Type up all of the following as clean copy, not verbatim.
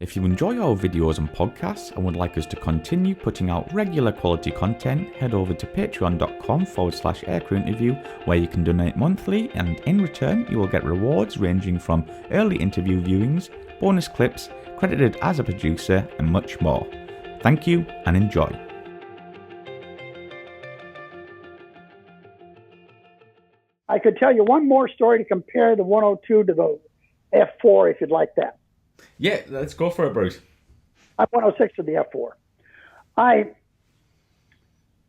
If you enjoy our videos and podcasts and would like us to continue putting out regular quality content, head over to patreon.com/aircrewinterview, where you can donate monthly, and in return you will get rewards ranging from early interview viewings, bonus clips, credited as a producer, and much more. Thank you and enjoy. I could tell you one more story to compare the 102 to the F-4 if you'd like that. Yeah, let's go for it, Bruce. I'm 106 to the F-4. I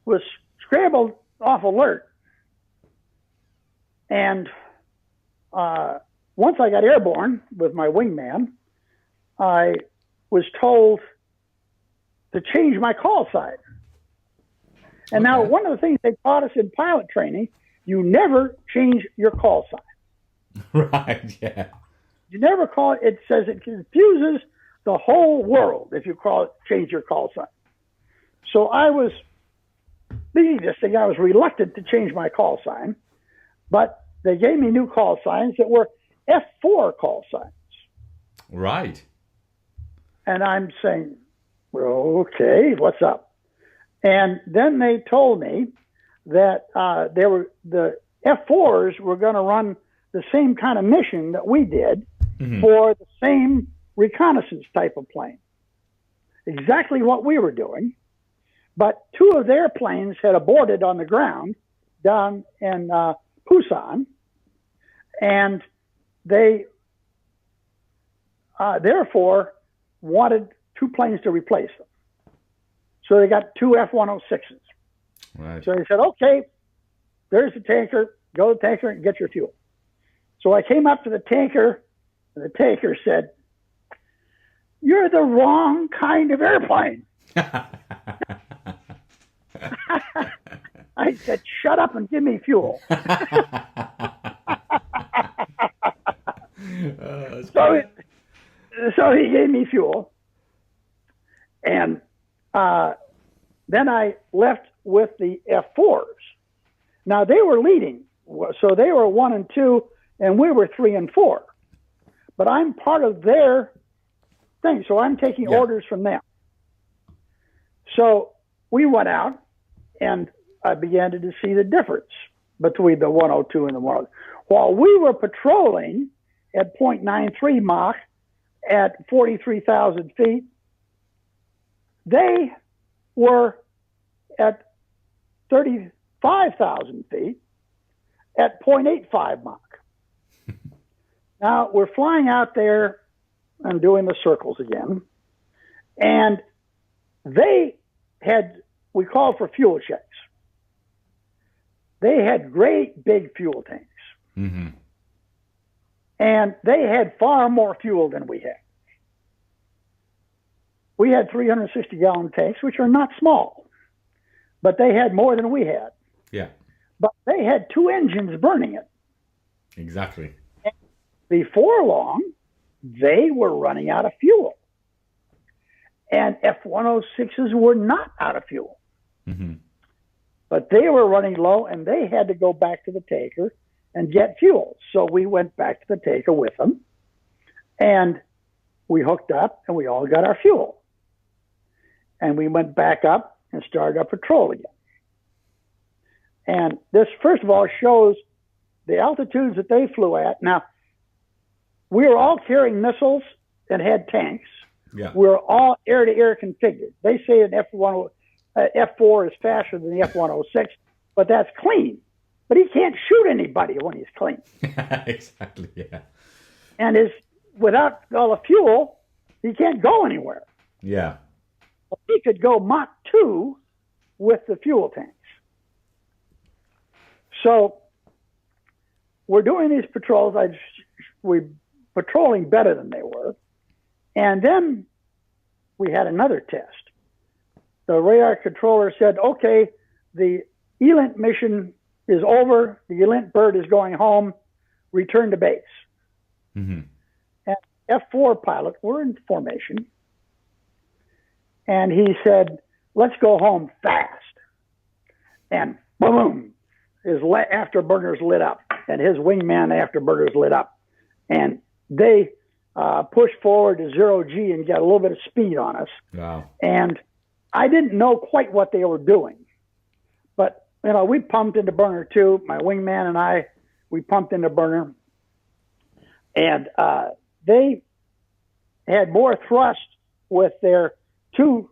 was scrambled off alert, and once I got airborne with my wingman, I was told to change my call sign. And now one of the things they taught us in pilot training, you never change your call sign. Right, yeah. You never call it. It says it confuses the whole world if you change your call sign. So I was thinking this thing. I was reluctant to change my call sign, but they gave me new call signs that were F-4 call signs. Right. And I'm saying, well, okay, what's up? And then they told me that the F-4s were going to run the same kind of mission that we did for the same reconnaissance type of plane. Exactly what we were doing. But two of their planes had aborted on the ground down in Busan, and they therefore wanted two planes to replace them. So they got two F-106s. Right. So they said, okay, there's the tanker. Go to the tanker and get your fuel. So I came up to the tanker, and the tanker said, "You're the wrong kind of airplane." I said, "Shut up and give me fuel." So he gave me fuel. And then I left with the F-4s. Now, they were leading. So they were 1 and 2, and we were 3 and 4. But I'm part of their thing, so I'm taking orders from them. So we went out, and I began to see the difference between the 102 and the 103. While we were patrolling at 0.93 Mach at 43,000 feet, they were at 35,000 feet at 0.85 Mach. Now, we're flying out there and doing the circles again, and we called for fuel checks. They had great big fuel tanks. Mm-hmm. And they had far more fuel than we had. We had 360-gallon tanks, which are not small, but they had more than we had. Yeah. But they had two engines burning it. Exactly. And before long, they were running out of fuel. And F-106s were not out of fuel. Mm-hmm. But they were running low, and they had to go back to the tanker and get fuel. So we went back to the tanker with them, and we hooked up, and we all got our fuel. And we went back up and started our patrol again. And this, first of all, shows the altitudes that they flew at. Now, we were all carrying missiles and had tanks. Yeah. We were all air-to-air configured. They say an F-4 is faster than the F-106, but that's clean. But he can't shoot anybody when he's clean. Exactly, yeah. And without all the fuel, he can't go anywhere. Yeah. Well, he could go Mach 2 with the fuel tanks. So we're doing these patrols. We're patrolling better than they were. And then we had another test. The radar controller said, okay, the ELINT mission is over. The ELINT bird is going home. Return to base. Mm-hmm. And F-4 pilot, we're in formation. And he said, let's go home fast. And boom, his afterburners lit up. And his wingman afterburners lit up. And they push forward to 0G and get a little bit of speed on us. Wow. And I didn't know quite what they were doing. But, we pumped into burner 2. My wingman and I, we pumped into burner. And they had more thrust with their 2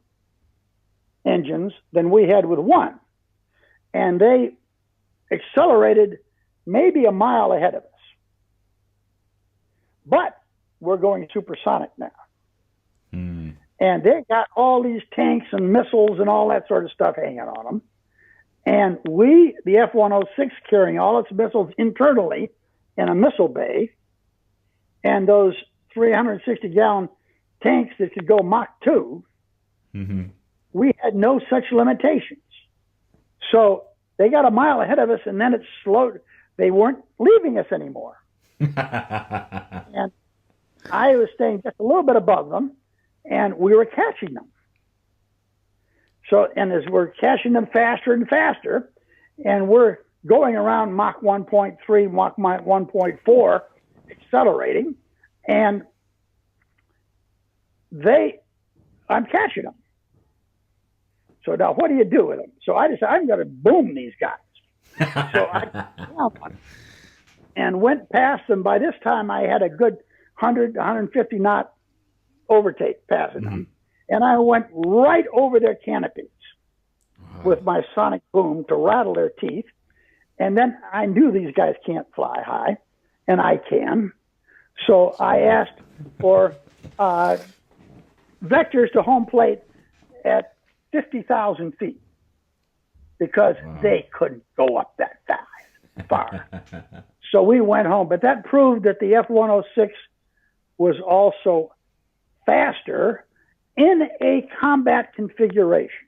engines than we had with 1. And they accelerated maybe a mile ahead of us. But we're going supersonic now. Mm. And they got all these tanks and missiles and all that sort of stuff hanging on them. And we, the F-106, carrying all its missiles internally in a missile bay, and those 360-gallon tanks that could go Mach 2, mm-hmm. we had no such limitations. So they got a mile ahead of us, and then it slowed. They weren't leaving us anymore. And I was staying just a little bit above them, and we were catching them. So, and as we're catching them faster and faster, and we're going around Mach 1.3, Mach 1.4, accelerating, and I'm catching them. So now what do you do with them? So I decided I'm going to boom these guys. So I found one and went past them. By this time, I had a good 100, 150 knot overtake passing them. And I went right over their canopies with my sonic boom to rattle their teeth. And then I knew these guys can't fly high, and I can. So I asked for vectors to home plate at 50,000 feet because they couldn't go up that far. So we went home. But that proved that the F-106 was also faster in a combat configuration.